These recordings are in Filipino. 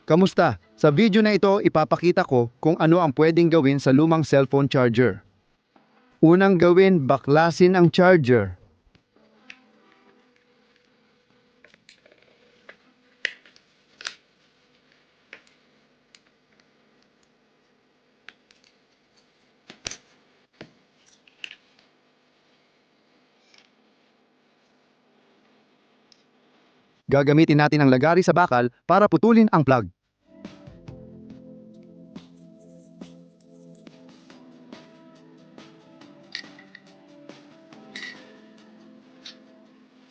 Kamusta? Sa video na ito, ipapakita ko kung ano ang pwedeng gawin sa lumang cellphone charger. Unang gawin, baklasin ang charger. Gagamitin natin ang lagari sa bakal para putulin ang plug.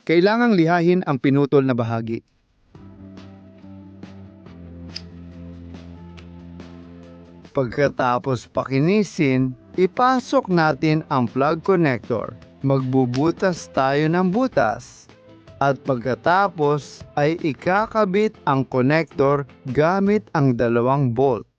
Kailangang lihahin ang pinutol na bahagi. Pagkatapos pakinisin, ipasok natin ang plug connector. Magbubutas tayo ng butas. At pagkatapos ay ikakabit ang connector gamit ang dalawang bolt.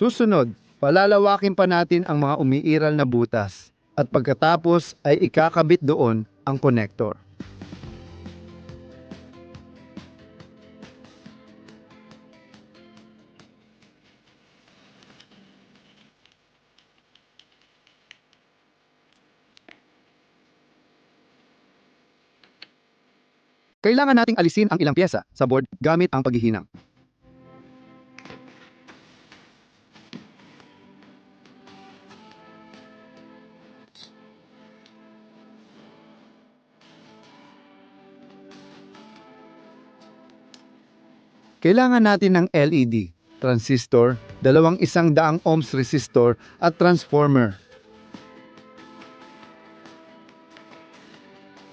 Susunod, palalawakin pa natin ang mga umiiral na butas at pagkatapos ay ikakabit doon ang connector. Kailangan nating alisin ang ilang pyesa sa board gamit ang paghihinang. Kailangan natin ng LED, transistor, 200 ohms resistor at transformer.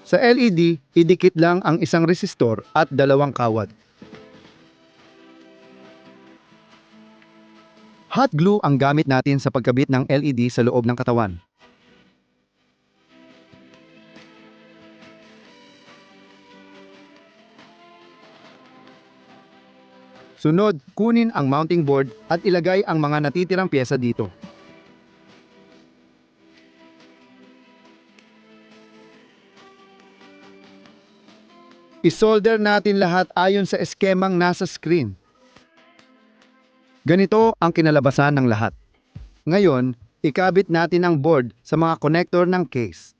Sa LED, idikit lang ang isang resistor at 2 kawad. Hot glue ang gamit natin sa pagkabit ng LED sa loob ng katawan. Sunod, kunin ang mounting board at ilagay ang mga natitirang pyesa dito. Isolder natin lahat ayon sa eskemang nasa screen. Ganito ang kinalabasan ng lahat. Ngayon, ikabit natin ang board sa mga connector ng case.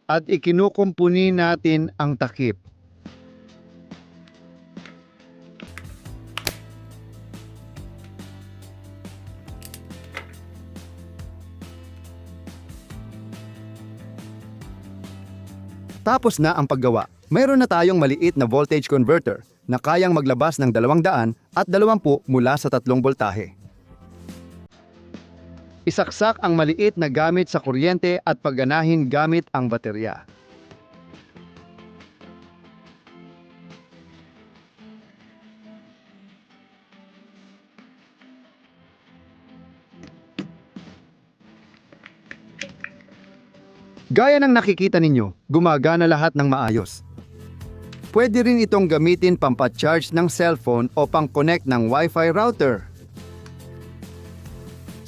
At ikinukumpuni natin ang takip. Tapos na ang paggawa. Mayroon na tayong maliit na voltage converter na kayang maglabas ng 200 at 20 mula sa 3 voltahe. Isaksak ang maliit na gamit sa kuryente at pagganahin gamit ang baterya. Gaya ng nakikita ninyo, gumagana lahat ng maayos. Pwede rin itong gamitin pampa-charge ng cellphone o pang-connect ng Wi-Fi router.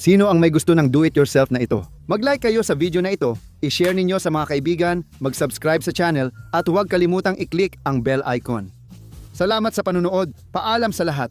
Sino ang may gusto ng do-it-yourself na ito? Mag-like kayo sa video na ito, i-share ninyo sa mga kaibigan, mag-subscribe sa channel at huwag kalimutang i-click ang bell icon. Salamat sa panunood, paalam sa lahat!